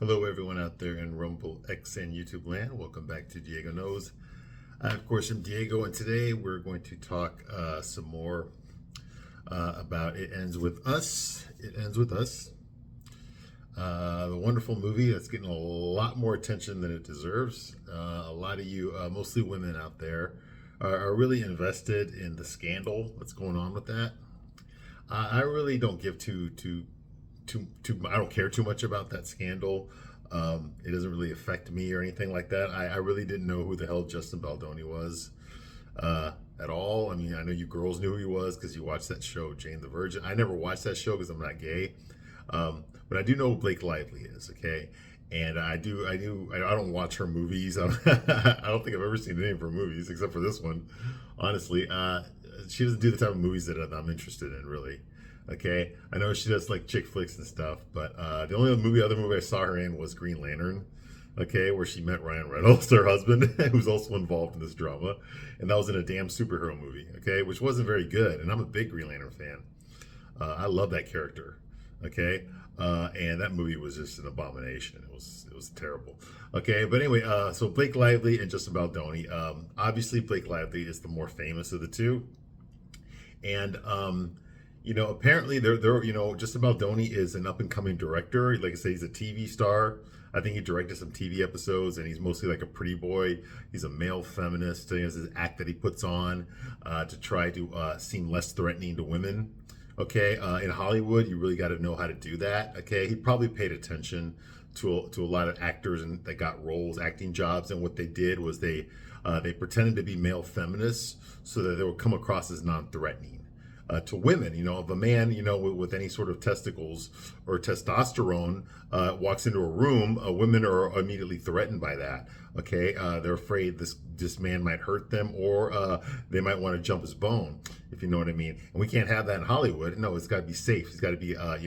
Hello, everyone out there in Rumble X and YouTube land. Welcome back to Diego Knows. I, of course, am Diego, and today we're going to talk some more about It Ends With Us. It Ends With Us. The wonderful movie that's getting a lot more attention than it deserves. A lot of you, mostly women out there, are really invested in the scandal that's going on with that. I really don't give I don't care too much about that scandal. It doesn't really affect me or anything like that. I really didn't know who the hell Justin Baldoni was at all. I mean, I know you girls knew who he was because you watched that show, Jane the Virgin. I never watched that show because I'm not gay, but I do know who Blake Lively is. Okay, and I don't watch her movies. I don't think I've ever seen any of her movies except for this one. Honestly, she doesn't do the type of movies that I'm interested in, really. Okay, I know she does like chick flicks and stuff, but the only other movie I saw her in was Green Lantern. Okay, where she met Ryan Reynolds, her husband, who's also involved in this drama, and that was in a damn superhero movie. Okay, which wasn't very good, and I'm a big Green Lantern fan. I love that character. Okay, and that movie was just an abomination. It was terrible. Okay, but anyway, so Blake Lively and Justin Baldoni. Obviously, Blake Lively is the more famous of the two, and apparently Justin Baldoni is an up and coming director. Like I say, he's a TV star. I think he directed some TV episodes, and he's mostly like a pretty boy. He's a male feminist. He has this act that he puts on to try to seem less threatening to women. Okay, in Hollywood, you really got to know how to do that. Okay, he probably paid attention to a lot of actors that got roles, acting jobs, and what they did was they pretended to be male feminists so that they would come across as non-threatening. To women, if a man, with any sort of testicles or testosterone walks into a room, women are immediately threatened by that. Okay, they're afraid this man might hurt them, or they might want to jump his bone, if you know what I mean. And we can't have that in Hollywood. No, it's got to be safe. It's got to be, a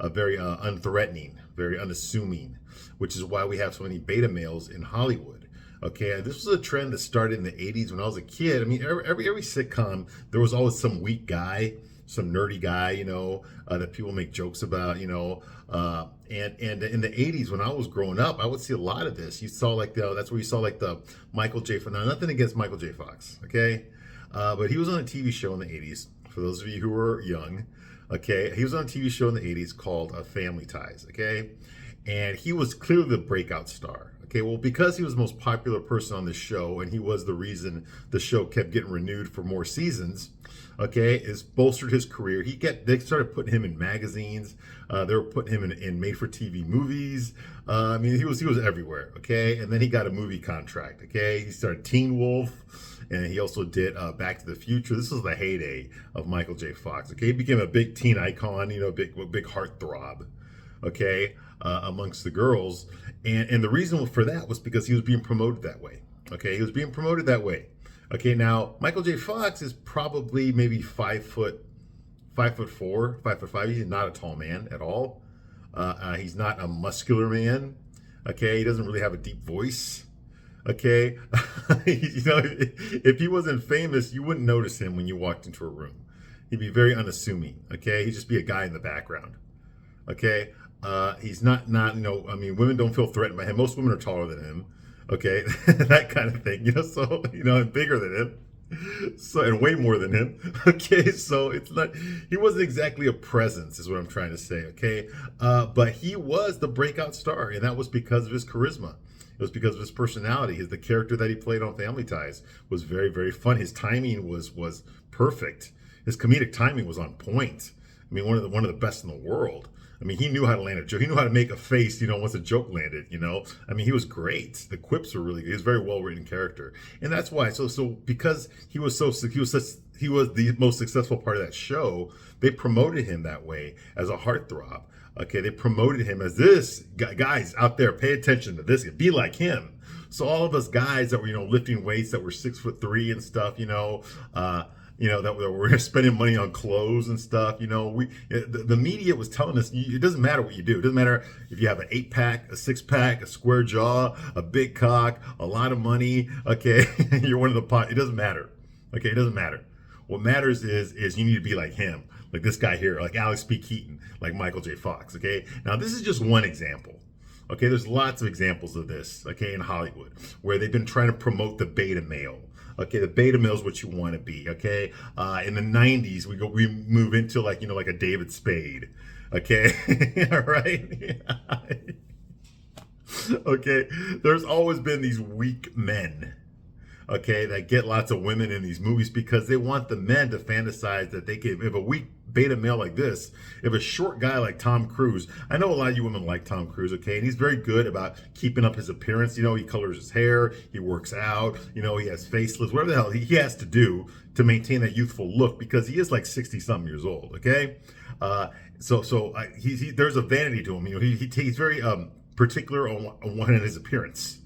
very unthreatening, very unassuming, which is why we have so many beta males in Hollywood. Okay, this was a trend that started in the 80s when I was a kid. I mean, every sitcom, there was always some weak guy, some nerdy guy, that people make jokes about, and in the 80s when I was growing up, I would see a lot of this. You saw that's where you saw like the Michael J. Fox. Now, nothing against Michael J. Fox, okay? But he was on a TV show in the 80s, for those of you who were young, okay? He was on a TV show in the 80s called Family Ties, okay? And he was clearly the breakout star. Okay, well, because he was the most popular person on the show, and he was the reason the show kept getting renewed for more seasons, okay, it's bolstered his career. They started putting him in magazines. They were putting him in made-for-TV movies. I mean, he was everywhere, okay? And then he got a movie contract, okay? He started Teen Wolf, and he also did Back to the Future. This was the heyday of Michael J. Fox, okay? He became a big teen icon, big heartthrob, okay, amongst the girls. And the reason for that was because he was being promoted that way. Okay, he was being promoted that way. Okay, now Michael J. Fox is probably maybe 5'4", 5'5". He's not a tall man at all. He's not a muscular man. Okay, he doesn't really have a deep voice. Okay, if he wasn't famous, you wouldn't notice him when you walked into a room. He'd be very unassuming. Okay, he'd just be a guy in the background. Okay. He's not, I mean, women don't feel threatened by him. Most women are taller than him. Okay. That kind of thing, and bigger than him. So, and way more than him. Okay. So he wasn't exactly a presence is what I'm trying to say. Okay. But he was the breakout star, and that was because of his charisma. It was because of his personality. The character that he played on Family Ties was very, very fun. His timing was perfect. His comedic timing was on point. I mean, one of the best in the world. I mean, he knew how to land a joke. He knew how to make a face, once a joke landed, I mean, he was great. The quips were really good. He was a very well-written character. And that's why, so because he was the most successful part of that show, they promoted him that way as a heartthrob. Okay, they promoted him as this guys out there, pay attention to this, be like him. So all of us guys that were, lifting weights that were 6'3" and stuff, that we're spending money on clothes and stuff. The media was telling us it doesn't matter what you do. It doesn't matter if you have an 8-pack, a 6-pack, a square jaw, a big cock, a lot of money. Okay, you're one of the pot. It doesn't matter. Okay, it doesn't matter. What matters is you need to be like him, like this guy here, like Alex P. Keaton, like Michael J. Fox. Okay, now this is just one example. Okay, there's lots of examples of this, okay, in Hollywood, where they've been trying to promote the beta male. Okay, the beta male is what you want to be. Okay, in the '90s, we move into like like a David Spade. Okay, all right. Okay, there's always been these weak men, okay, that get lots of women in these movies because they want the men to fantasize that they can. If a weak beta male like this, if a short guy like Tom Cruise, I know a lot of you women like Tom Cruise, okay, and he's very good about keeping up his appearance. He colors his hair, he works out, he has facelifts, whatever the hell he has to do to maintain that youthful look because he is like 60 something years old, okay. There's a vanity to him. He's very particular on one in his appearance.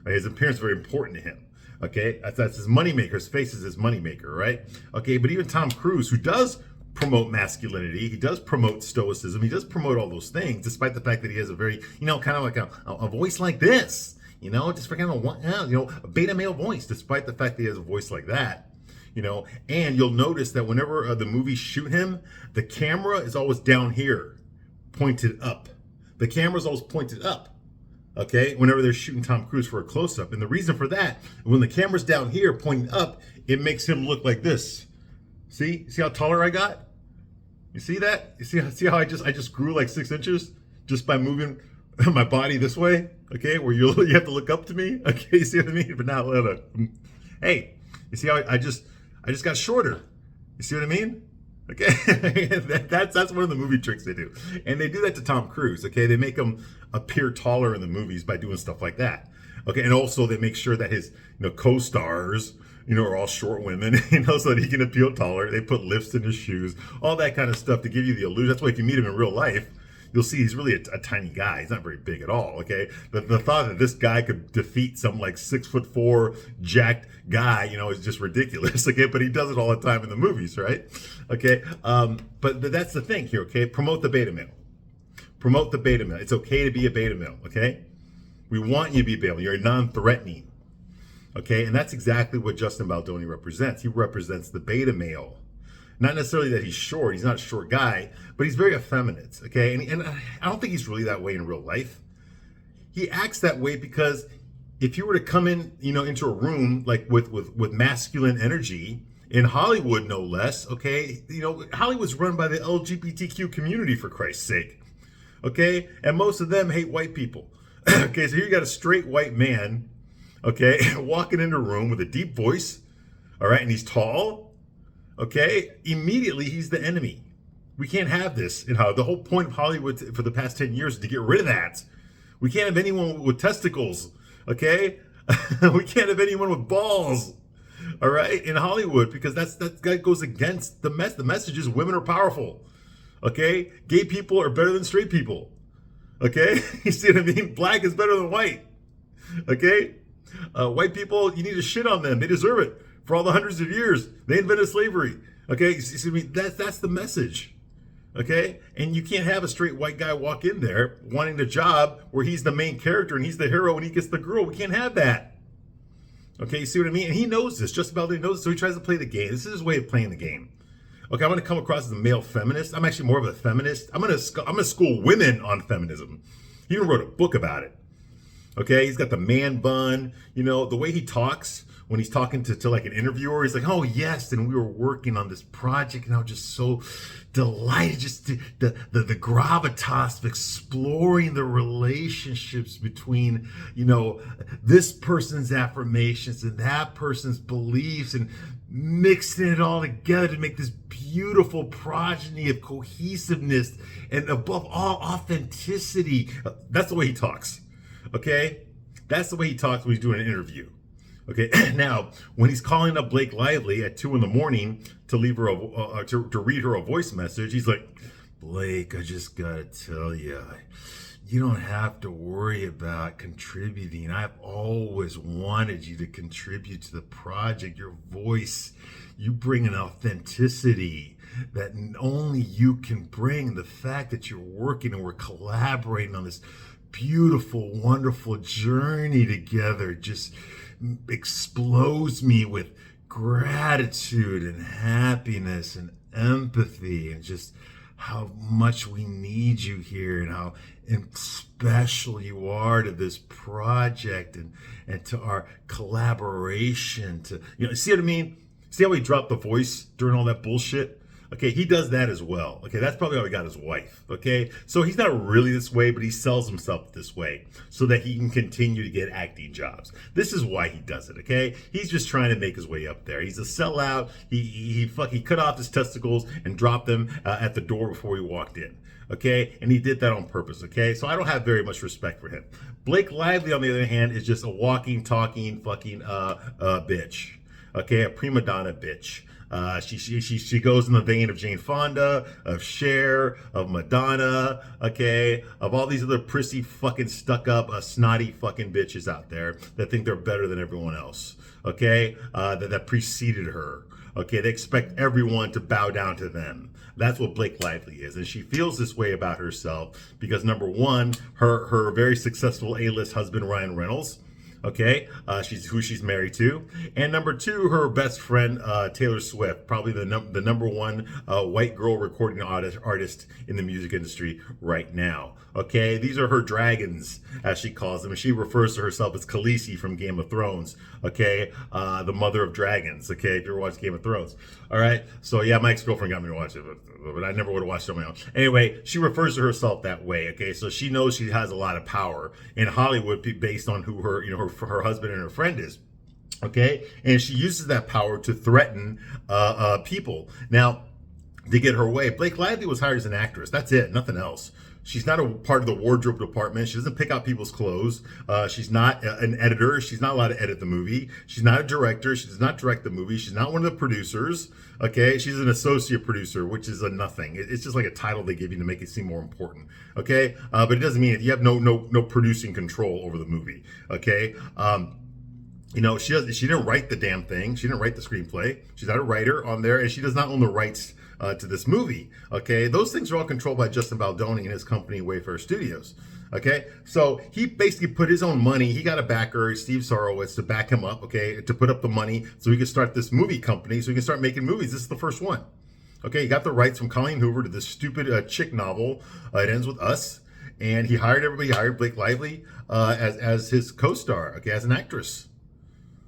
His appearance is very important to him. Okay, that's his moneymaker. His face is his moneymaker, right? Okay, but even Tom Cruise, who does promote masculinity, he does promote stoicism, he does promote all those things, despite the fact that he has a very, kind of like a voice like this, just for kind of a beta male voice, despite the fact that he has a voice like that. And you'll notice that whenever the movies shoot him, the camera is always down here, pointed up. The camera's always pointed up, okay, whenever they're shooting Tom Cruise for a close-up. And the reason for that, when the camera's down here pointing up, it makes him look like this. See how taller I got? You see that? You see how I just grew like 6 inches just by moving my body this way? Okay, where you have to look up to me? Okay, you see what I mean? But now, hey, you see how I just got shorter? You see what I mean? Okay, that's one of the movie tricks they do, and they do that to Tom Cruise. Okay, they make him appear taller in the movies by doing stuff like that. Okay, and also they make sure that his co-stars are all short women, so that he can appeal taller. They put lifts in his shoes, all that kind of stuff to give you the illusion. That's why if you meet him in real life, you'll see he's really a tiny guy. He's not very big at all. Okay, the thought that this guy could defeat some like 6'4" jacked guy, is just ridiculous. Okay, but he does it all the time in the movies, right? Okay, but that's the thing here. Okay, promote the beta male. Promote the beta male. It's okay to be a beta male. Okay, we want you to be a beta male. You're non-threatening. Okay, and that's exactly what Justin Baldoni represents. He represents the beta male. Not necessarily that he's short. He's not a short guy, but he's very effeminate. Okay, and I don't think he's really that way in real life. He acts that way because if you were to come in, into a room like with masculine energy in Hollywood, no less. Okay, Hollywood's run by the LGBTQ community, for Christ's sake. Okay, and most of them hate white people. Okay, so here you got a straight white man, okay, walking into a room with a deep voice, all right, and he's tall. Okay, immediately he's the enemy. We can't have this in Hollywood. The whole point of Hollywood for the past 10 years is to get rid of that. We can't have anyone with testicles, okay? We can't have anyone with balls, all right, in Hollywood, because that goes against the message. The message is women are powerful, okay? Gay people are better than straight people, okay? You see what I mean? Black is better than white, okay? White people, you need to shit on them. They deserve it. For all the hundreds of years, they invented slavery. Okay, see me? That's the message. Okay, and you can't have a straight white guy walk in there wanting the job where he's the main character and he's the hero and he gets the girl. We can't have that. Okay, you see what I mean? And he knows this. Just about he knows this, so he tries to play the game. This is his way of playing the game. Okay, I'm going to come across as a male feminist. I'm actually more of a feminist. I'm going to school women on feminism. He even wrote a book about it. Okay, he's got the man bun. The way he talks. When he's talking to like an interviewer, he's like, oh yes, and we were working on this project and I was just so delighted, just the gravitas of exploring the relationships between, this person's affirmations and that person's beliefs and mixing it all together to make this beautiful progeny of cohesiveness and above all authenticity. That's the way he talks, okay? That's the way he talks when he's doing an interview. Okay, now when he's calling up Blake Lively at 2 a.m. to leave her to read her a voice message, he's like, Blake, I just gotta tell you, you don't have to worry about contributing. I've always wanted you to contribute to the project. Your voice, you bring an authenticity that only you can bring. The fact that you're working and we're collaborating on this beautiful, wonderful journey together just explodes me with gratitude and happiness and empathy and just how much we need you here and how special you are to this project and to our collaboration. To, see what I mean? See how he dropped the voice during all that bullshit? Okay, he does that as well. Okay, that's probably how he got his wife. Okay, so he's not really this way, but he sells himself this way so that he can continue to get acting jobs. This is why he does it. Okay, he's just trying to make his way up there. He sellout. He cut off his testicles and dropped them at the door before he walked in. Okay, and he did that on purpose. Okay, so I don't have very much respect for him. Blake Lively, on the other hand, is just a walking, talking, fucking bitch. Okay, a prima donna bitch. She goes in the vein of Jane Fonda, of Cher, of Madonna, okay, of all these other prissy fucking stuck up, snotty fucking bitches out there that think they're better than everyone else, okay, that preceded her. Okay, they expect everyone to bow down to them. That's what Blake Lively is. And she feels this way about herself because, number one, her very successful A-list husband, Ryan Reynolds, okay, she's who she's married to, and number two, her best friend Taylor Swift, probably the number one white girl recording artist in the music industry right now. Okay, these are her dragons, as she calls them, and she refers to herself as Khaleesi from Game of Thrones. Okay, the mother of dragons. Okay, if you ever watched Game of Thrones, all right. So yeah, my ex-girlfriend got me to watch it, but I never would have watched it on my own. Anyway, she refers to herself that way. Okay, so she knows she has a lot of power in Hollywood based on who her husband and her friend is. Okay, and she uses that power to threaten people. Now, to get her way, Blake Lively was hired as an actress. That's it, nothing else. She's not a part of the wardrobe department. She doesn't pick out people's clothes. She's not an editor. She's not allowed to edit the movie. She's not a director. She does not direct the movie. She's not one of the producers. Okay, she's an associate producer, which is a nothing. It's just like a title they give you to make it seem more important. Okay, but it doesn't mean you have no producing control over the movie. Okay. She didn't write the damn thing. She didn't write the screenplay. She's not a writer on there, and she does not own the rights to this movie. Okay, those things are all controlled by Justin Baldoni and his company Wayfarer Studios. Okay, so he basically put his own money. He got a backer, Steve Sarowitz, to back him up. Okay, to put up the money so he could start this movie company, so he can start making movies. This is the first one. Okay, he got the rights from Colleen Hoover to this stupid chick novel. It Ends With Us, and he hired everybody. He hired Blake Lively as his co-star. Okay, as an actress.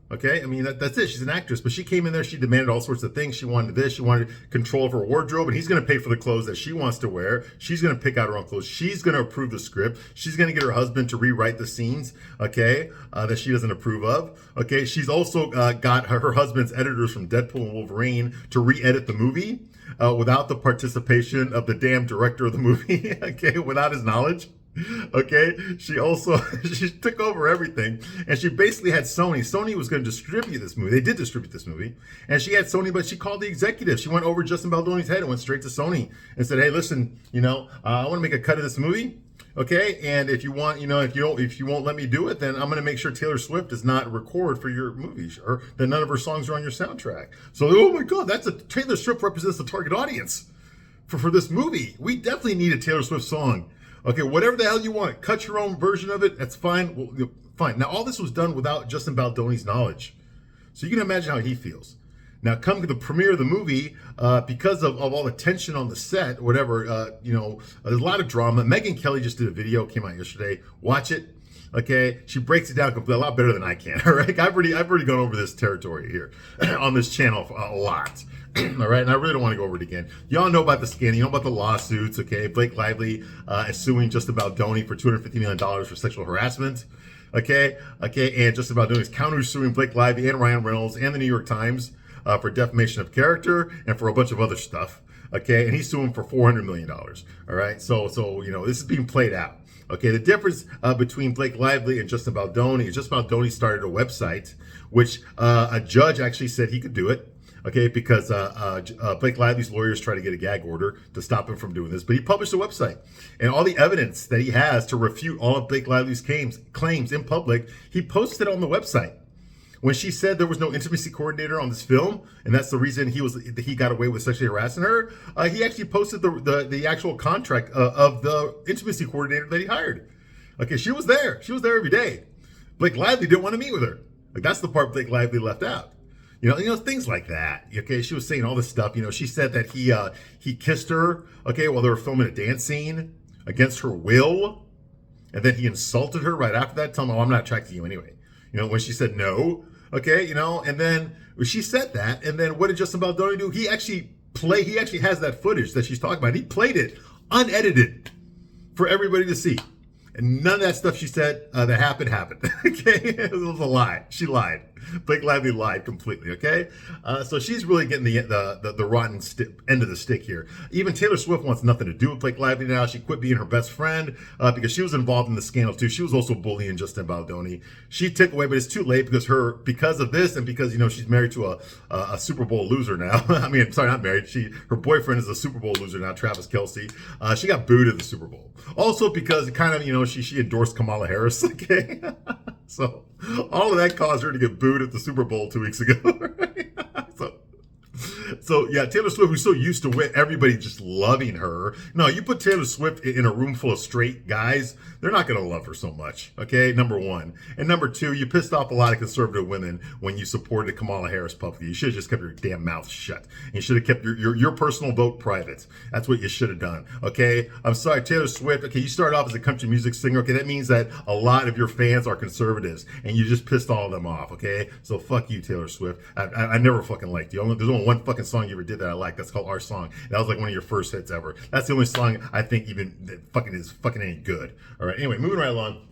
Okay, I mean, that's it. She's an actress, but she came in there. She demanded all sorts of things. She wanted this. She wanted control of her wardrobe, and he's going to pay for the clothes that she wants to wear. She's going to pick out her own clothes. She's going to approve the script. She's going to get her husband to rewrite the scenes, okay, that she doesn't approve of. Okay, she's also got her husband's editors from Deadpool and Wolverine to re-edit the movie without the participation of the damn director of the movie, okay, without his knowledge. Okay, she took over everything, and she basically had Sony. Sony was going to distribute this movie. They did distribute this movie, and she had Sony, but she called the executive. She went over Justin Baldoni's head and went straight to Sony and said, "Hey, listen, I want to make a cut of this movie. Okay, and if you want, if you won't let me do it, then I'm going to make sure Taylor Swift does not record for your movie, or that none of her songs are on your soundtrack." So, oh my God, Taylor Swift represents the target audience for this movie. We definitely need a Taylor Swift song. Okay, whatever the hell you want, cut your own version of it. That's fine. Well, fine. Now, all this was done without Justin Baldoni's knowledge, so you can imagine how he feels. Now, come to the premiere of the movie, because of all the tension on the set, whatever. There's a lot of drama. Megyn Kelly just did a video, came out yesterday. Watch it. Okay, she breaks it down a lot better than I can. All right, I've already gone over this territory here on this channel a lot. All right, and I really don't want to go over it again. Y'all know about the scandal, you know about the lawsuits, okay? Blake Lively is suing Justin Baldoni for $250 million for sexual harassment, okay? And Justin Baldoni is counter-suing Blake Lively and Ryan Reynolds and the New York Times for defamation of character and for a bunch of other stuff, okay? And he's suing for $400 million, all right? So this is being played out. Okay, the difference between Blake Lively and Justin Baldoni is Justin Baldoni started a website, which a judge actually said he could do it. Okay, because Blake Lively's lawyers try to get a gag order to stop him from doing this. But he published a website. And all the evidence that he has to refute all of Blake Lively's claims in public, he posted on the website. When she said there was no intimacy coordinator on this film, and that's the reason he got away with sexually harassing her, he actually posted the actual contract of the intimacy coordinator that he hired. Okay, she was there. She was there every day. Blake Lively didn't want to meet with her. Like, that's the part Blake Lively left out. things like that. Okay, she was saying all this stuff. She said that he kissed her, okay, while they were filming a dance scene against her will, and then he insulted her right after that, telling her, "Oh, I'm not attracted to you anyway." When she said no, okay, and then she said that, and then what did Justin Baldoni do? He actually has that footage that she's talking about. He played it unedited for everybody to see. And none of that stuff she said that happened. Okay, it was a lie. She lied. Blake Lively lied completely. Okay, so she's really getting the rotten end of the stick here. Even Taylor Swift wants nothing to do with Blake Lively now. She quit being her best friend because she was involved in the scandal too. She was also bullying Justin Baldoni. She took away, but it's too late because of this and because she's married to a Super Bowl loser now. I mean, sorry, not married. Her boyfriend is a Super Bowl loser now, Travis Kelce. She got booed at the Super Bowl. Also because kind of she endorsed Kamala Harris. Okay, so all of that caused her to get booed at the Super Bowl 2 weeks ago. Right? So yeah, Taylor Swift, who's so used to everybody just loving her. No, you put Taylor Swift in a room full of straight guys, they're not going to love her so much. Okay, number one. And number two, you pissed off a lot of conservative women when you supported Kamala Harris publicly. You should have just kept your damn mouth shut. And you should have kept your personal vote private. That's what you should have done. Okay, I'm sorry, Taylor Swift. Okay, you started off as a country music singer. Okay, that means that a lot of your fans are conservatives, and you just pissed all of them off. Okay, so fuck you, Taylor Swift. I never fucking liked you. There's only one fucking song you ever did that I like. That's called Our Song. That was like one of your first hits ever. That's the only song I think even that fucking is fucking any good. All right. Anyway, moving right along.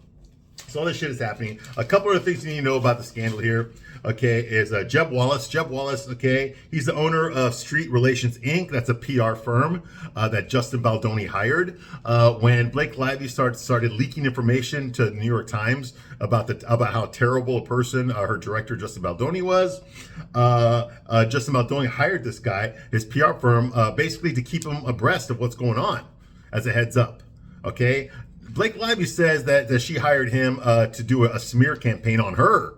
So all this shit is happening. A couple of things you need to know about the scandal here, okay, is Jeb Wallace. Jeb Wallace, okay, he's the owner of Street Relations Inc. That's a PR firm that Justin Baldoni hired. When Blake Lively started leaking information to the New York Times about how terrible a person her director Justin Baldoni was, Justin Baldoni hired this guy, his PR firm, basically to keep him abreast of what's going on, as a heads up, okay? Blake Lively says that she hired him to do a smear campaign on her,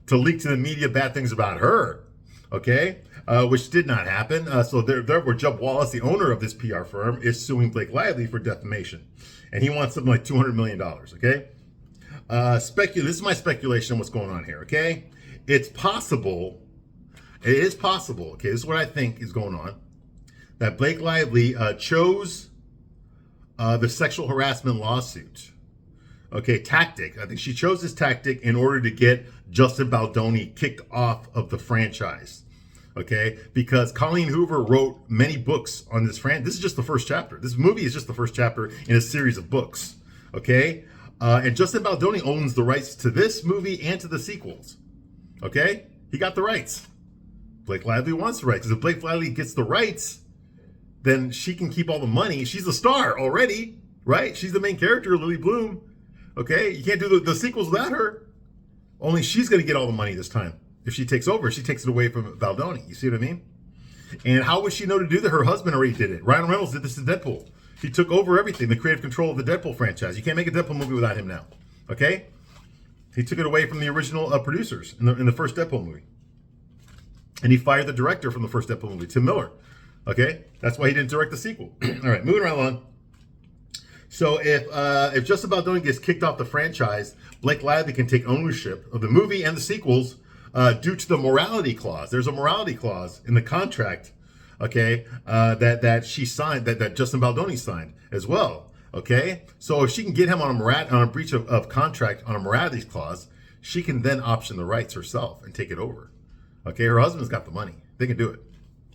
to leak to the media bad things about her, okay? Which did not happen. So therefore, Jeb Wallace, the owner of this PR firm, is suing Blake Lively for defamation. And he wants something like $200 million, okay? This is my speculation on what's going on here, okay? It is possible, okay, this is what I think is going on, that Blake Lively chose the sexual harassment lawsuit, okay, tactic. I think she chose this tactic in order to get Justin Baldoni kicked off of the franchise, okay? Because Colleen Hoover wrote many books on this franchise. This is just the first chapter. This movie is just the first chapter in a series of books, okay? And Justin Baldoni owns the rights to this movie and to the sequels, okay? He got the rights. Blake Lively wants the rights. Because if Blake Lively gets the rights, then she can keep all the money. She's the star already, right? She's the main character, Lily Bloom. Okay, you can't do the sequels without her. Only she's going to get all the money this time. If she takes over, she takes it away from Baldoni. You see what I mean? And how would she know to do that? Her husband already did it. Ryan Reynolds did this to Deadpool. He took over everything, the creative control of the Deadpool franchise. You can't make a Deadpool movie without him now. Okay? He took it away from the original producers in the first Deadpool movie. And he fired the director from the first Deadpool movie, Tim Miller. Okay, that's why he didn't direct the sequel. All right, moving right along. So if Justin Baldoni gets kicked off the franchise, Blake Lively can take ownership of the movie and the sequels due to the morality clause. There's a morality clause in the contract, okay, that she signed, that Justin Baldoni signed as well. Okay, so if she can get him on a breach of contract on a morality clause, she can then option the rights herself and take it over. Okay, her husband's got the money; they can do it.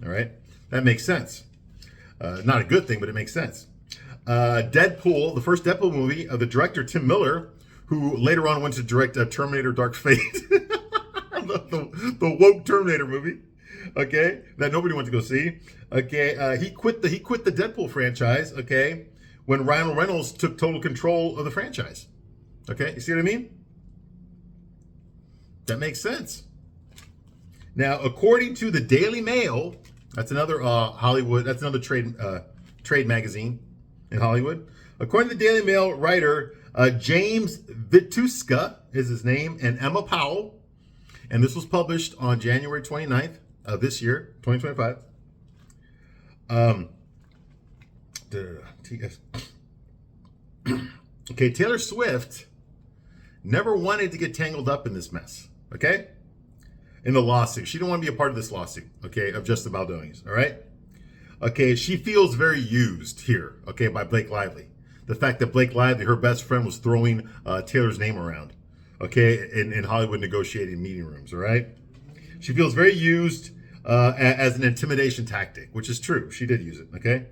All right. That makes sense. Not a good thing, but it makes sense. Deadpool, the first Deadpool movie, the director Tim Miller, who later on went to direct Terminator Dark Fate, the woke Terminator movie, okay, that nobody went to go see. Okay, he quit the Deadpool franchise, okay, when Ryan Reynolds took total control of the franchise. Okay, you see what I mean? That makes sense. Now, according to the Daily Mail, that's another Hollywood. That's another trade magazine in Hollywood. According to the Daily Mail writer, James Vituska is his name, and Emma Powell. And this was published on January 29th of this year, 2025. Okay, Taylor Swift never wanted to get tangled up in this mess. Okay? in the lawsuit. She didn't want to be a part of this lawsuit, okay, of Justin Baldoni's, all right? Okay, she feels very used here, okay, by Blake Lively. The fact that Blake Lively, her best friend, was throwing Taylor's name around, okay, in Hollywood negotiating meeting rooms, all right? She feels very used as an intimidation tactic, which is true. She did use it, okay?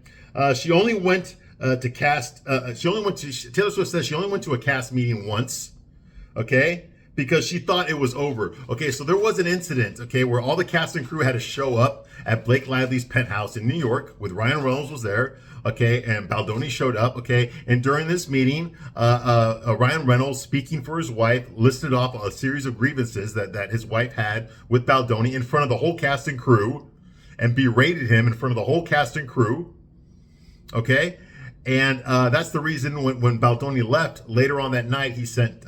She only went to cast, Taylor Swift says she only went to a cast meeting once, okay? Because she thought it was over. Okay, so there was an incident, okay, where all the cast and crew had to show up at Blake Lively's penthouse in New York with Ryan Reynolds was there, okay, and Baldoni showed up, okay, and during this meeting, Ryan Reynolds, speaking for his wife, listed off a series of grievances that his wife had with Baldoni in front of the whole cast and crew and berated him in front of the whole cast and crew, okay? And that's the reason when Baldoni left, later on that night, he sent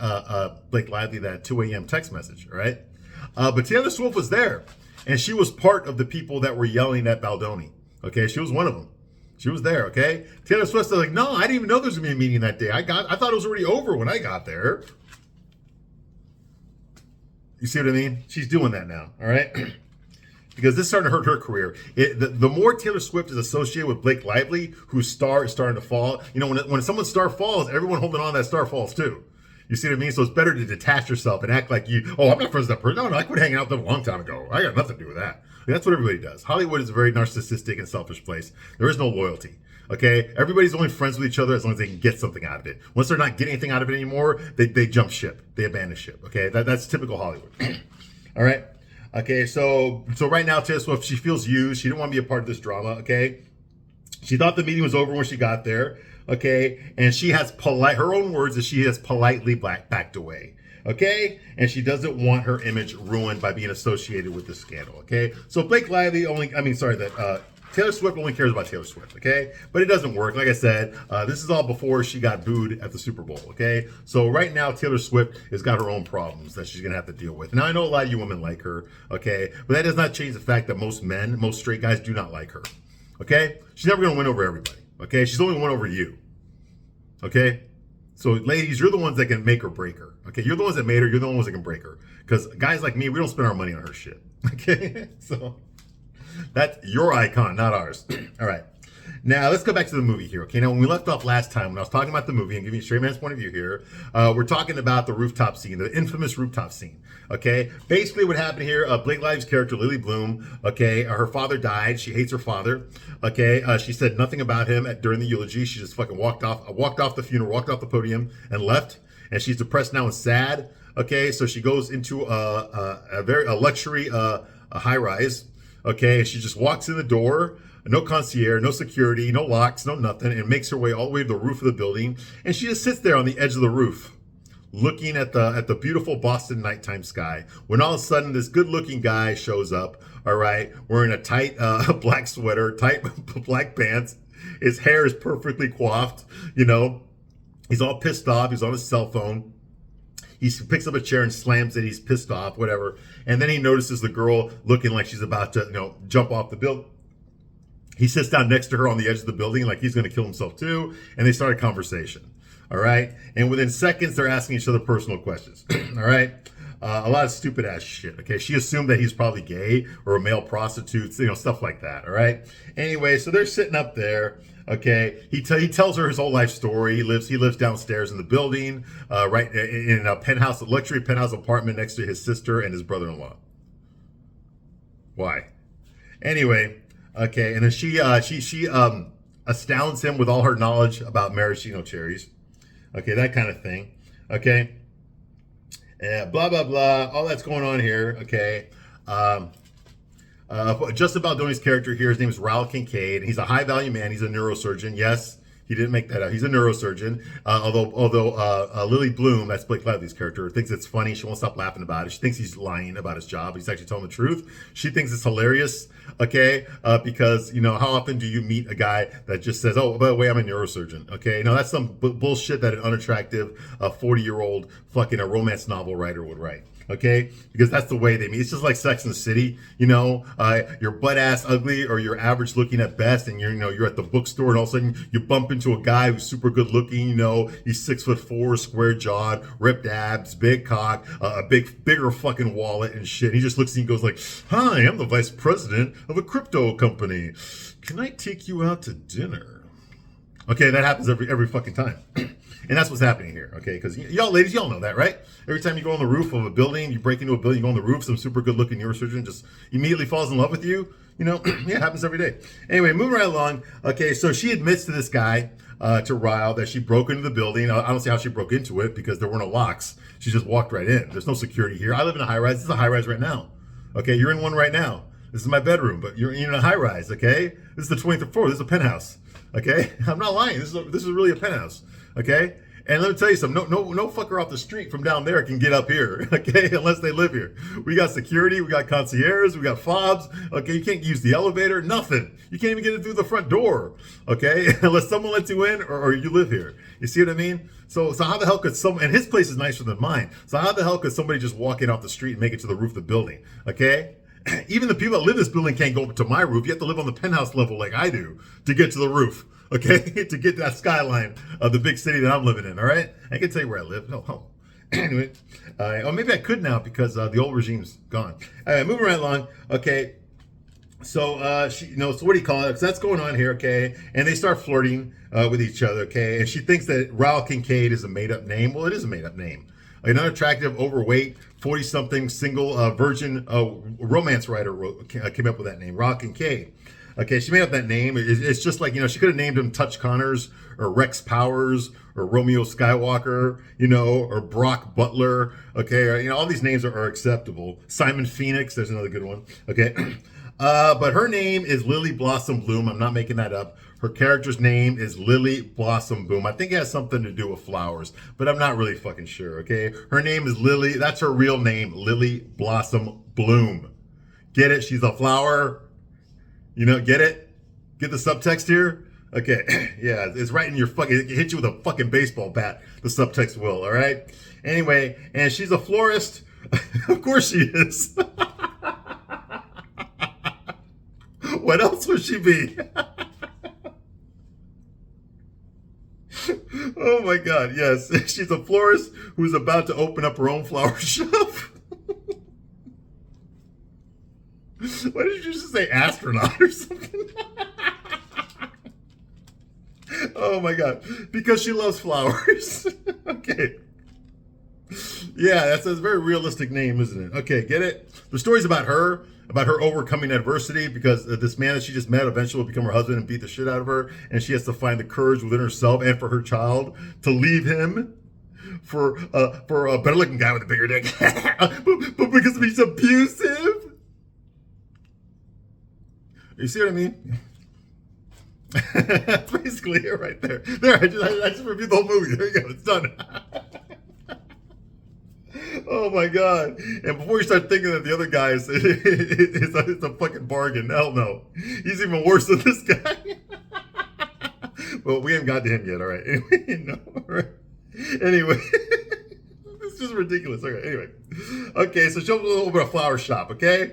Blake Lively that 2 a.m. text message, all right? But Taylor Swift was there, and she was part of the people that were yelling at Baldoni, okay? She was one of them. She was there, okay? Taylor Swift was like, no, I didn't even know there was going to be a meeting that day. I thought it was already over when I got there. You see what I mean? She's doing that now, all right? Because this is starting to hurt her career. The more Taylor Swift is associated with Blake Lively, whose star is starting to fall, you know, when someone's star falls, everyone holding on to that star falls too. You see what I mean? So it's better to detach yourself and act like I'm not friends with that person. No, I quit hanging out with them a long time ago. I got nothing to do with that. That's what everybody does. Hollywood is a very narcissistic and selfish place. There is no loyalty. Okay? Everybody's only friends with each other as long as they can get something out of it. Once they're not getting anything out of it anymore, they jump ship. They abandon ship. Okay? That's typical Hollywood. All right? Okay, so right now, Taylor Swift, she feels used. She didn't want to be a part of this drama, okay? She thought the meeting was over when she got there, okay? And she has her own words is she has politely backed away, okay? And she doesn't want her image ruined by being associated with this scandal, okay? So Blake Lively Taylor Swift only cares about Taylor Swift, okay? But it doesn't work. Like I said, this is all before she got booed at the Super Bowl, okay? So right now, Taylor Swift has got her own problems that she's going to have to deal with. Now, I know a lot of you women like her, okay? But that does not change the fact that most straight guys do not like her, okay? She's never going to win over everybody, okay? She's only won over you, okay? So ladies, you're the ones that can make or break her, okay? You're the ones that made her. You're the ones that can break her. Because guys like me, we don't spend our money on her shit, okay? So that's your icon, not ours. All right. Now, let's go back to the movie here, okay? Now, when we left off last time, when I was talking about the movie and giving you a straight man's point of view here, we're talking about the rooftop scene, the infamous rooftop scene, okay? Basically, what happened here, Blake Lively's character, Lily Bloom, okay, her father died. She hates her father, okay? She said nothing about him during the eulogy. She just fucking walked off the funeral, walked off the podium and left, and she's depressed now and sad, okay? So she goes into a luxury high-rise, okay? She just walks in the door, no concierge, no security, no locks, no nothing, and makes her way all the way to the roof of the building. And she just sits there on the edge of the roof, looking at the beautiful Boston nighttime sky. When all of a sudden, this good-looking guy shows up, all right, wearing a tight black sweater, tight black pants. His hair is perfectly coiffed, you know. He's all pissed off. He's on his cell phone. He picks up a chair and slams it. He's pissed off, whatever. And then he notices the girl looking like she's about to, jump off the building. He sits down next to her on the edge of the building like he's going to kill himself too. And they start a conversation. All right. And within seconds, they're asking each other personal questions. All right. A lot of stupid ass shit. Okay. She assumed that he's probably gay or a male prostitute, stuff like that. All right. Anyway, so they're sitting up there. Okay, he tells her his whole life story. He lives downstairs in the building, right in a luxury penthouse apartment next to his sister and his brother-in-law. Why? Anyway, okay, and then she astounds him with all her knowledge about maraschino cherries. Okay, that kind of thing. Okay, blah blah blah. All that's going on here. Okay. Justin Baldoni's character here, his name is Raul Kincaid. He's a high-value man. He's a neurosurgeon. Yes, he didn't make that up. He's a neurosurgeon. Although Lily Bloom, that's Blake Lively's character, thinks it's funny. She won't stop laughing about it. She thinks he's lying about his job. He's actually telling the truth. She thinks it's hilarious, okay? Because, how often do you meet a guy that just says, oh, by the way, I'm a neurosurgeon, okay? Now, that's some bullshit that an unattractive 40-year-old fucking a romance novel writer would write. Okay, because that's the way they meet. It's just like Sex and the City, you're butt ass ugly or you're average looking at best, and you're at the bookstore, and all of a sudden you bump into a guy who's super good looking. He's 6'4", square jawed, ripped abs, big cock, a bigger fucking wallet and shit. He just looks at you and goes like, "Hi, I'm the vice president of a crypto company. Can I take you out to dinner?" Okay, that happens every fucking time. And that's what's happening here, okay? Because y'all ladies, y'all know that, right? Every time you go on the roof of a building, you break into a building, you go on the roof, some super good looking neurosurgeon just immediately falls in love with you. Yeah, it happens every day. Anyway, moving right along. Okay, so she admits to this guy, to Ryle, that she broke into the building. I don't see how she broke into it because there were no locks. She just walked right in. There's no security here. I live in a high rise. This is a high rise right now. Okay, you're in one right now. This is my bedroom, but you're in a high rise, okay? This is the 23rd floor. This is a penthouse, okay? I'm not lying. This is really a penthouse, okay? And let me tell you something. No fucker off the street from down there can get up here, okay? Unless they live here. We got security. We got concierge. We got fobs. Okay, you can't use the elevator. Nothing. You can't even get in through the front door, okay? Unless someone lets you in or you live here. You see what I mean? So how the hell could and his place is nicer than mine. So how the hell could somebody just walk in off the street and make it to the roof of the building, okay? Even the people that live in this building can't go up to my roof. You have to live on the penthouse level like I do to get to the roof. Okay, to get that skyline of the big city that I'm living in. All right, I can tell you where I live. Anyway, or maybe I could now because the old regime's gone. Moving right along. Okay, so so what do you call it? So that's going on here. Okay, and they start flirting with each other. Okay, and she thinks that Ryle Kincaid is a made-up name. Well, it is a made-up name. An unattractive, overweight, 40-something, single, virgin romance writer came up with that name, Ryle Kincaid. Okay, she made up that name. It's just like, she could have named him Touch Connors or Rex Powers or Romeo Skywalker, or Brock Butler. Okay, or, all these names are acceptable. Simon Phoenix, there's another good one. Okay, but her name is Lily Blossom Bloom. I'm not making that up. Her character's name is Lily Blossom Bloom. I think it has something to do with flowers, but I'm not really fucking sure, okay? Her name is Lily. That's her real name, Lily Blossom Bloom. Get it? She's a flower. Get it? Get the subtext here? Okay, yeah, it's right in your it hit you with a fucking baseball bat, the subtext will, all right? Anyway, and she's a florist. Of course she is. What else would she be? Oh my God, yes. She's a florist who's about to open up her own flower shop. Why did you just say astronaut or something? Oh my God. Because she loves flowers. Okay. Yeah, that's a very realistic name, isn't it? Okay, get it? The story's about her overcoming adversity because this man that she just met eventually will become her husband and beat the shit out of her. And she has to find the courage within herself and for her child to leave him for a better looking guy with a bigger dick. but because he's abusive. You see what I mean? That's basically it right there. There, I just reviewed the whole movie. There you go. It's done. Oh my God. And before you start thinking that the other guy is a fucking bargain, hell no. He's even worse than this guy. Well, we haven't got to him yet, all right. Anyway. It's just ridiculous. Okay, anyway. Okay, so she opens a little bit of a flower shop, okay?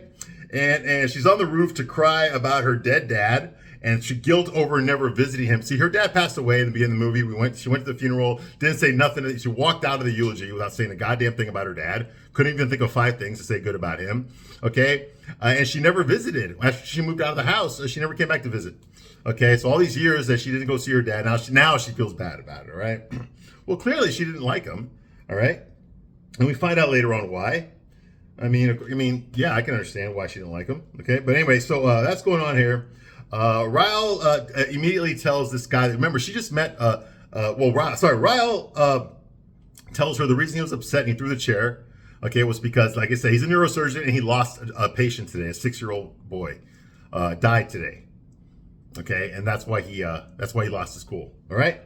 And she's on the roof to cry about her dead dad, and she guilt over never visiting him. See, her dad passed away in the beginning of the movie. She went to the funeral, didn't say nothing. She walked out of the eulogy without saying a goddamn thing about her dad. Couldn't even think of 5 things to say good about him. Okay, and she never visited after she moved out of the house. She never came back to visit. Okay, so all these years that she didn't go see her dad, now she feels bad about it. All right. Well, clearly she didn't like him. All right, and we find out later on why. I mean, yeah, I can understand why she didn't like him. Okay, but anyway, so that's going on here. Ryle immediately tells this guy. Remember, she just met. Ryle tells her the reason he was upset and he threw the chair. Okay, was because, like I said, he's a neurosurgeon and he lost a patient today. A 6-year-old boy died today. Okay, and that's why he lost his cool. All right.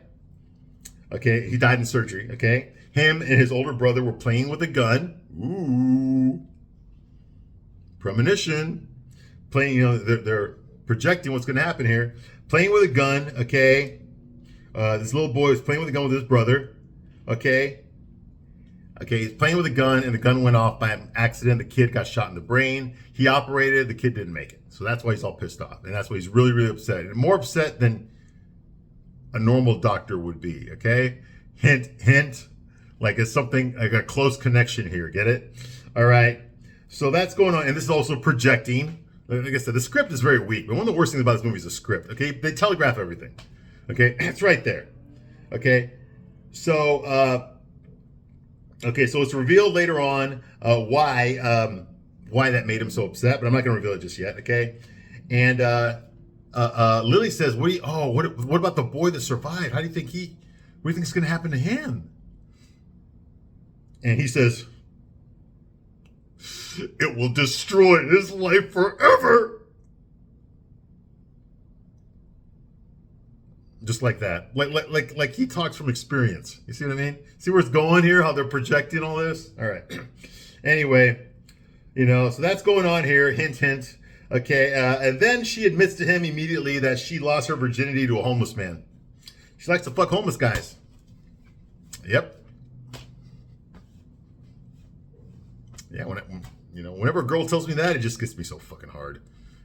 Okay, he died in surgery. Okay, him and his older brother were playing with a gun. Ooh, premonition. Playing, they're projecting what's going to happen here. Playing with a gun. Okay, this little boy was playing with a gun with his brother. Okay, Okay, he's playing with a gun, and the gun went off by an accident. The kid got shot in the brain. He operated. The kid didn't make it. So that's why he's all pissed off. And that's why he's really, really upset. And more upset than a normal doctor would be, okay? Hint, hint. Like it's something, like a close connection here. Get it? All right. So that's going on. And this is also projecting. Like I said, the script is very weak. But one of the worst things about this movie is the script, okay? They telegraph everything. Okay? It's right there. Okay? So, okay, so it's revealed later on why that made him so upset, but I'm not going to reveal it just yet, okay? And Lily says, "What about the boy that survived? What do you think is going to happen to him?" And he says, "It will destroy his life forever." Just like that. Like he talks from experience. You see what I mean? See where it's going here? How they're projecting all this? All right. Anyway, so that's going on here. Hint, hint. Okay. And then she admits to him immediately that she lost her virginity to a homeless man. She likes to fuck homeless guys. Yep. Yeah. Whenever a girl tells me that, it just gets me so fucking hard.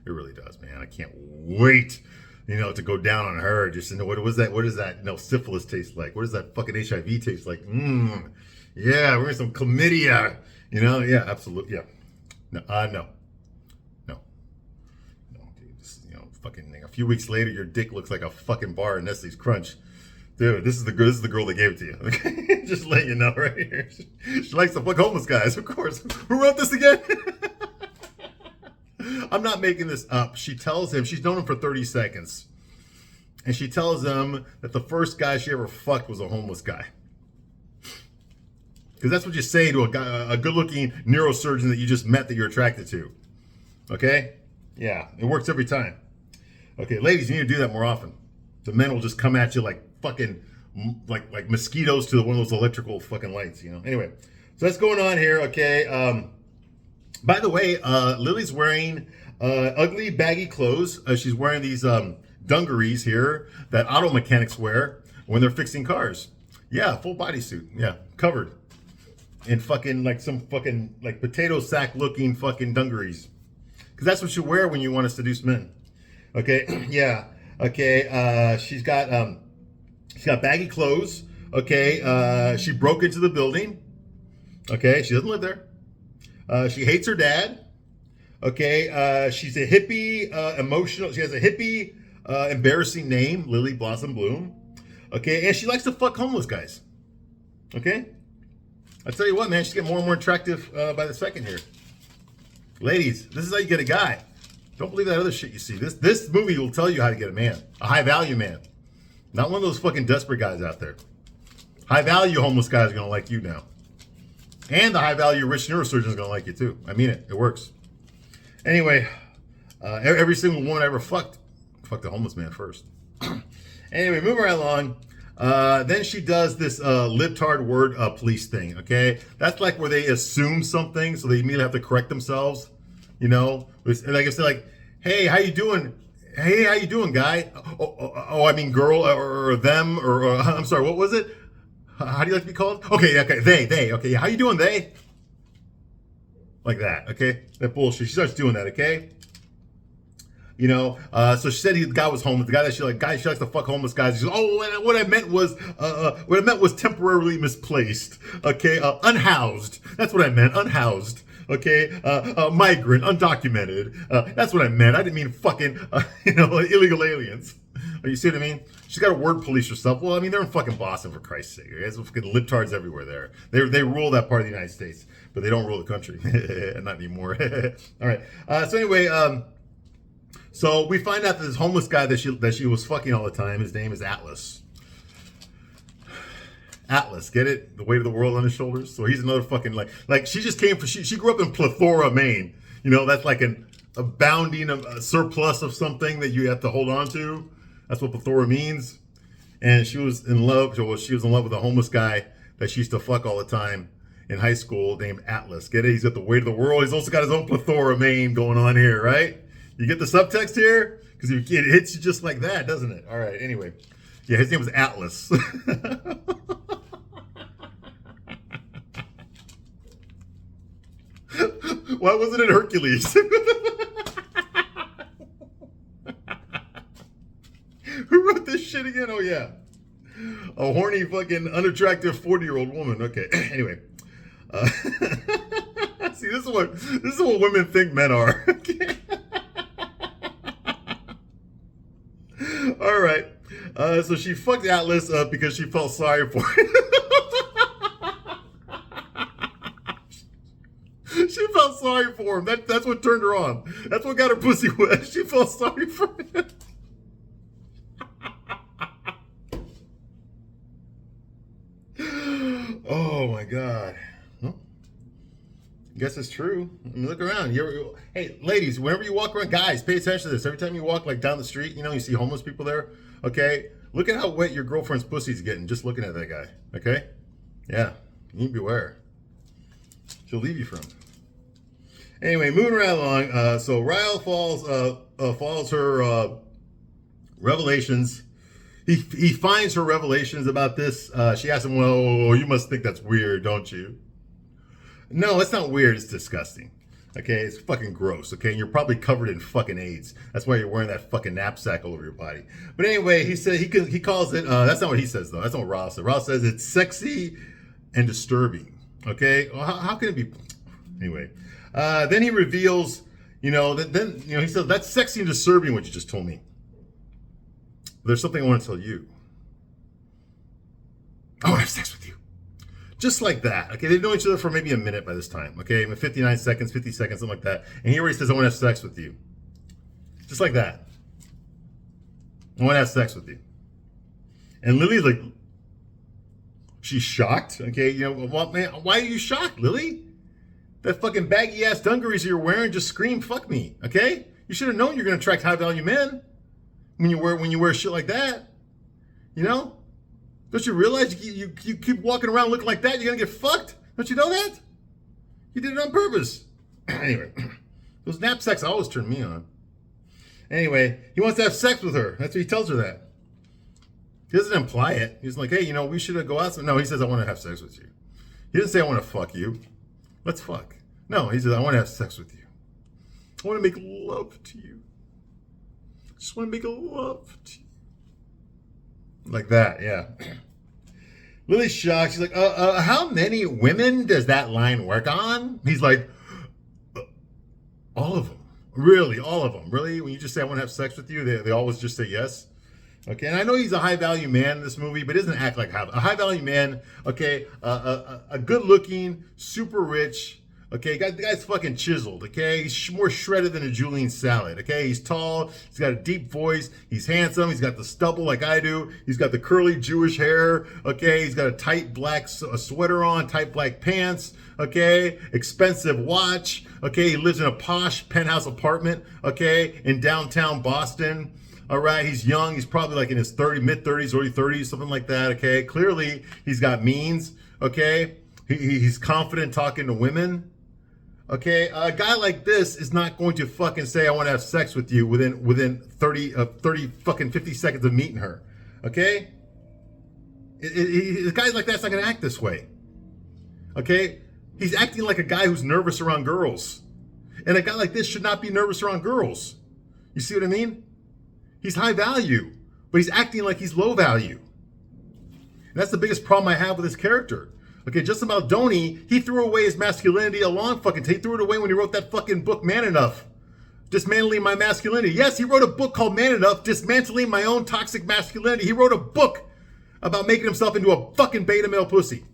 It really does, man. I can't wait. To go down on her, just to know what does that syphilis taste like? What does that fucking HIV taste like? Yeah, we're in some chlamydia. Yeah, absolutely, yeah. No, dude. Fucking thing. A few weeks later, your dick looks like a fucking bar of Nestle's Crunch. Dude, this is the girl that gave it to you. Okay, just letting you know right here. She likes to fuck homeless guys, of course. Who wrote this again? I'm not making this up. She tells him, she's known him for 30 seconds. And she tells him that the first guy she ever fucked was a homeless guy. Because that's what you say to a good-looking neurosurgeon that you just met that you're attracted to. Okay? Yeah, it works every time. Okay, ladies, you need to do that more often. The men will just come at you like fucking, like mosquitoes to one of those electrical fucking lights, Anyway, so that's going on here, okay? By the way, Lily's wearing ugly, baggy clothes. She's wearing these dungarees here that auto mechanics wear when they're fixing cars. Yeah, full bodysuit. Yeah, covered in fucking some fucking potato sack looking fucking dungarees. Because that's what you wear when you want to seduce men. Okay, yeah. Okay, she's got baggy clothes. Okay, she broke into the building. Okay, she doesn't live there. She hates her dad. Okay. She's a hippie, emotional. She has a hippie, embarrassing name, Lily Blossom Bloom. Okay. And she likes to fuck homeless guys. Okay. I tell you what, man, she's getting more and more attractive by the second here. Ladies, this is how you get a guy. Don't believe that other shit you see. This movie will tell you how to get a man, a high value man, not one of those fucking desperate guys out there. High value homeless guys are gonna like you now. And the high-value rich neurosurgeon is going to like you, too. I mean it. It works. Anyway, every single woman I ever fucked a homeless man first. Anyway, moving right along. Then she does this libtard word police thing, okay? That's like where they assume something, so they immediately have to correct themselves, Like I said, like, hey, how you doing? Hey, how you doing, guy? I mean girl, or them, or I'm sorry, what was it? How do you like to be called? Okay, they. Okay, how you doing, they? Like that, okay? That bullshit. She starts doing that, okay? So she said the guy was homeless. The guy that she likes to fuck homeless guys. She goes, what I meant was temporarily misplaced. Okay, unhoused. That's what I meant, unhoused. Okay, migrant, undocumented. That's what I meant. I didn't mean fucking, illegal aliens. You see what I mean? She's got to word police herself. Well, I mean, they're in fucking Boston, for Christ's sake. There's fucking libtards everywhere there. They rule that part of the United States, but they don't rule the country. Not anymore. All right. So anyway, so we find out that this homeless guy that she was fucking all the time, his name is Atlas. Atlas, get it? The weight of the world on his shoulders. So he's another fucking like she just came from she grew up in Plethora, Maine. That's like an abounding a surplus of something that you have to hold on to. That's what plethora means. And she was in love. Well, she was in love with a homeless guy that she used to fuck all the time in high school named Atlas. Get it? He's got the weight of the world. He's also got his own plethora Maine going on here, right? You get the subtext here? Because it hits you just like that, doesn't it? All right. Anyway, yeah, his name was Atlas. Why wasn't it Hercules? Who wrote this shit again? Oh yeah, a horny fucking unattractive 40-year-old woman. Okay. Anyway, see, this is what women think men are. Okay. All right. So she fucked Atlas up because she felt sorry for him. She felt sorry for him. That's what turned her on. That's what got her pussy wet. She felt sorry for him. Oh my God. Well, I guess it's true. I mean, look around. Hey, ladies, whenever you walk around, guys, pay attention to this. Every time you walk like down the street, you see homeless people there. Okay, look at how wet your girlfriend's pussy's getting just looking at that guy. Okay, yeah, you need to beware. She'll leave you from. Anyway, moving right along. So Ryle follows her revelations. He finds her revelations about this. She asks him, well, you must think that's weird, don't you? No, it's not weird. It's disgusting. Okay, it's fucking gross. Okay, and you're probably covered in fucking AIDS. That's why you're wearing that fucking knapsack all over your body. But anyway, he said he calls it. That's not what he says though. That's not what Ross said. Ross says it's sexy and disturbing. Okay, well, how can it be? Anyway, then he reveals. He says that's sexy and disturbing what you just told me. There's something I want to tell you. I want to have sex with you. Just like that. Okay, they've known each other for maybe a minute by this time. Okay, 59 seconds, 50 seconds, something like that. And he already says, I want to have sex with you. Just like that. I want to have sex with you. And Lily's like, she's shocked. Okay, well, man, why are you shocked, Lily? That fucking baggy ass dungarees you're wearing just scream, fuck me. Okay? You should have known you're going to attract high value men. When you wear shit like that, don't you realize you keep walking around looking like that, you're gonna get fucked? Don't you know that? You did it on purpose. Anyway, those knapsacks always turn me on. Anyway, he wants to have sex with her. That's what he tells her that. He doesn't imply it. He's like, hey, we should go out. No, he says, I want to have sex with you. He doesn't say, I want to fuck you. Let's fuck. No, he says, I want to have sex with you. I want to make love to you. Just want to make love to you. Like that, yeah. Lily's shocked. She's like, how many women does that line work on? He's like, all of them. Really, all of them. Really? When you just say, I want to have sex with you, they always just say yes? Okay, and I know he's a high-value man in this movie, but he doesn't act like a high-value man, okay, a good-looking, super rich, okay, the guy's fucking chiseled, okay? He's more shredded than a Julienne salad, okay? He's tall, he's got a deep voice, he's handsome, he's got the stubble like I do, he's got the curly Jewish hair, okay? He's got a tight black sweater on, tight black pants, okay? Expensive watch, okay? He lives in a posh penthouse apartment, okay? In downtown Boston. All right, he's young, he's probably like in his mid-30s, early 30s, something like that, okay? Clearly, he's got means, okay? He's confident talking to women. Okay, a guy like this is not going to fucking say, I want to have sex with you within 30 fucking 50 seconds of meeting her. Okay? The guys like that's not going to act this way. Okay? He's acting like a guy who's nervous around girls. And a guy like this should not be nervous around girls. You see what I mean? He's high value, but he's acting like he's low value. And that's the biggest problem I have with his character. Okay, Justin Baldoni, he threw away his masculinity a long fucking time. He threw it away when he wrote that fucking book, Man Enough. Dismantling My Masculinity. Yes, he wrote a book called Man Enough, Dismantling My Own Toxic Masculinity. He wrote a book about making himself into a fucking beta male pussy.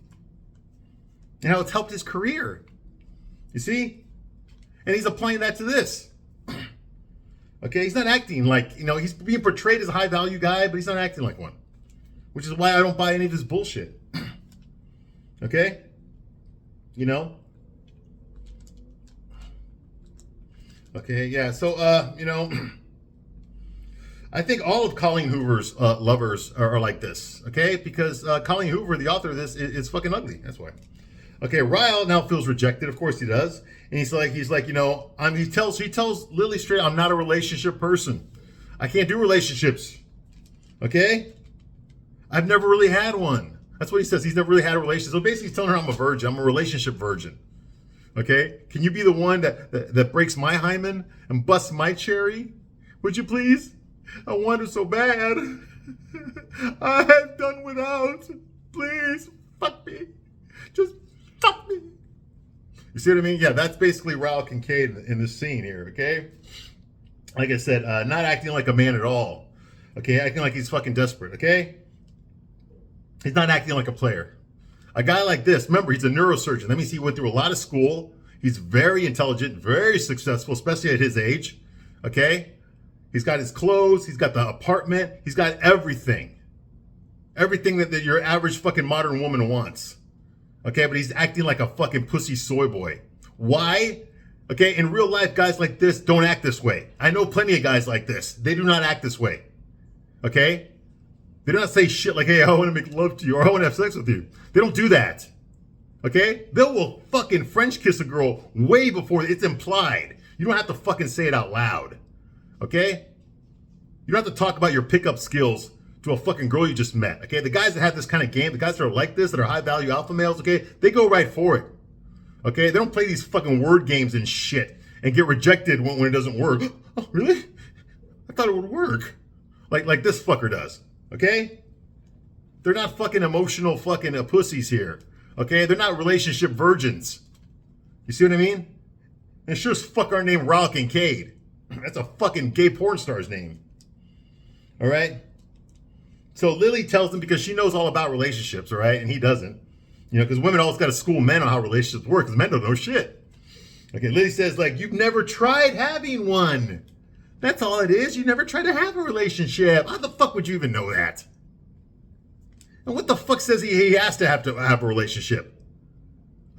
And how it's helped his career. You see? And he's applying that to this. Okay, he's not acting like, he's being portrayed as a high value guy, but he's not acting like one. Which is why I don't buy any of his bullshit. Okay? Okay, yeah. So, I think all of Colleen Hoover's lovers are like this. Okay? Because Colleen Hoover, the author of this, is fucking ugly. That's why. Okay, Ryle now feels rejected. Of course he does. And he tells Lily straight, I'm not a relationship person. I can't do relationships. Okay? I've never really had one. That's what he says. He's never really had a relationship. So basically he's telling her I'm a virgin. I'm a relationship virgin. Okay? Can you be the one that breaks my hymen and busts my cherry? Would you please? I want it so bad. I have done without. Please, fuck me. Just fuck me. You see what I mean? Yeah, that's basically Raul Kincaid in this scene here, okay? Like I said, not acting like a man at all. Okay, acting like he's fucking desperate, okay? He's not acting like a player. A guy like this, remember, he's a neurosurgeon. That means he went through a lot of school. He's very intelligent, very successful, especially at his age, okay? He's got his clothes, he's got the apartment, he's got everything. Everything that your average fucking modern woman wants. Okay, but he's acting like a fucking pussy soy boy. Why? Okay, in real life, guys like this don't act this way. I know plenty of guys like this. They do not act this way. Okay? They do not say shit like, hey, I want to make love to you or I want to have sex with you. They don't do that. Okay? They will fucking French kiss a girl way before it's implied. You don't have to fucking say it out loud. Okay? You don't have to talk about your pickup skills to a fucking girl you just met. Okay? The guys that have this kind of game, the guys that are like this, that are high value alpha males, okay, they go right for it. Okay? They don't play these fucking word games and shit and get rejected when it doesn't work. Oh, really? I thought it would work. Like this fucker does. Okay? They're not fucking emotional fucking pussies here. Okay? They're not relationship virgins. You see what I mean? And sure as fuck our name Raul Kincaid. That's a fucking gay porn star's name. All right? So Lily tells him because she knows all about relationships, all right? And he doesn't. You know, because women always got to school men on how relationships work because men don't know shit. Okay, Lily says, like, you've never tried having one. That's all it is. You never tried to have a relationship. How the fuck would you even know that? And what the fuck says he has to have a relationship?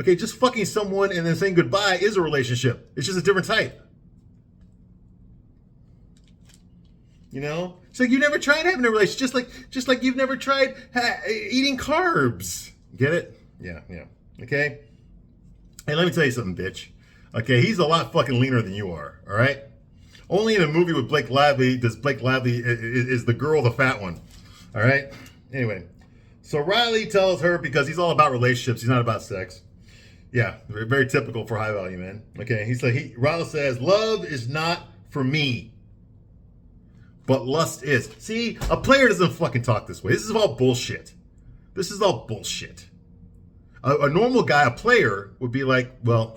Okay, just fucking someone and then saying goodbye is a relationship. It's just a different type. You know? It's like you never tried having a relationship, just like you've never tried eating carbs. Get it? Yeah. Okay? Hey, let me tell you something, bitch. Okay, he's a lot fucking leaner than you are, all right? Only in a movie with Blake Lively does Blake Lively is the girl the fat one, all right? Anyway, so Riley tells her because he's all about relationships, he's not about sex. Yeah, very typical for high value men. Okay, Riley says, love is not for me, but lust is. See, a player doesn't fucking talk this way. This is all bullshit. This is all bullshit. A normal guy, a player, would be like, well,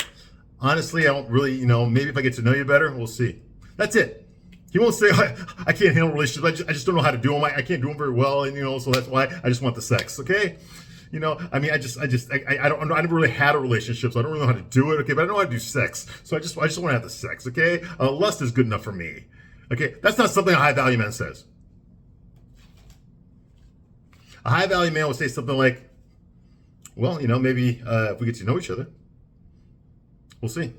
honestly, I don't really, maybe if I get to know you better, we'll see. That's it. He won't say, I can't handle relationships. I just don't know how to do them. I can't do them very well. And, so that's why I just want the sex. Okay. I never really had a relationship, so I don't really know how to do it. Okay. But I know how to do sex. So I just want to have the sex. Okay. Lust is good enough for me. Okay. That's not something a high value man says. A high value man will say something like, well, maybe if we get to know each other, we'll see.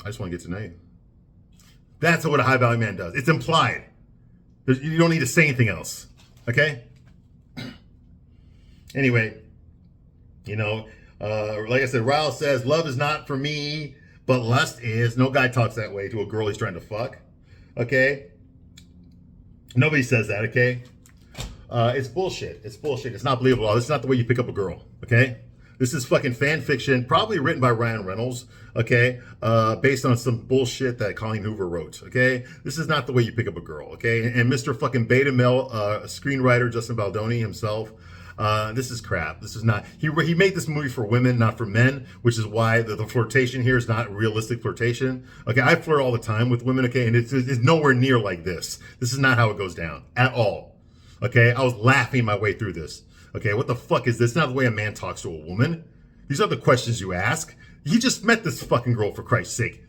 I just want to get to know you. That's what a high value man does. It's implied. You don't need to say anything else. Okay? Anyway, like I said, Raul says, love is not for me, but lust is. No guy talks that way to a girl he's trying to fuck. Okay? Nobody says that, okay? It's bullshit. It's bullshit. It's not believable. This is not the way you pick up a girl. Okay? This is fucking fan fiction, probably written by Ryan Reynolds, okay? Based on some bullshit that Colleen Hoover wrote, okay? This is not the way you pick up a girl, okay? And Mr. fucking beta male screenwriter Justin Baldoni himself, this is crap. This is not, he made this movie for women, not for men, which is why the flirtation here is not realistic flirtation. Okay, I flirt all the time with women, okay? And it's nowhere near like this. This is not how it goes down at all, okay? I was laughing my way through this. Okay, what the fuck is this? Not the way a man talks to a woman. These are the questions you ask. He just met this fucking girl, for Christ's sake.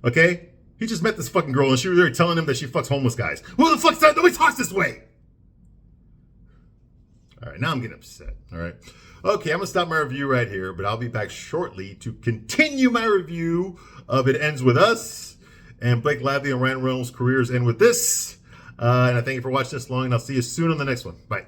Okay? He just met this fucking girl and she was there telling him that she fucks homeless guys. Who the fuck's that? Nobody talks this way. All right, now I'm getting upset. All right. Okay, I'm going to stop my review right here, but I'll be back shortly to continue my review of It Ends With Us and Blake Lively and Ryan Reynolds' careers end with this. And I thank you for watching this long, and I'll see you soon on the next one. Bye.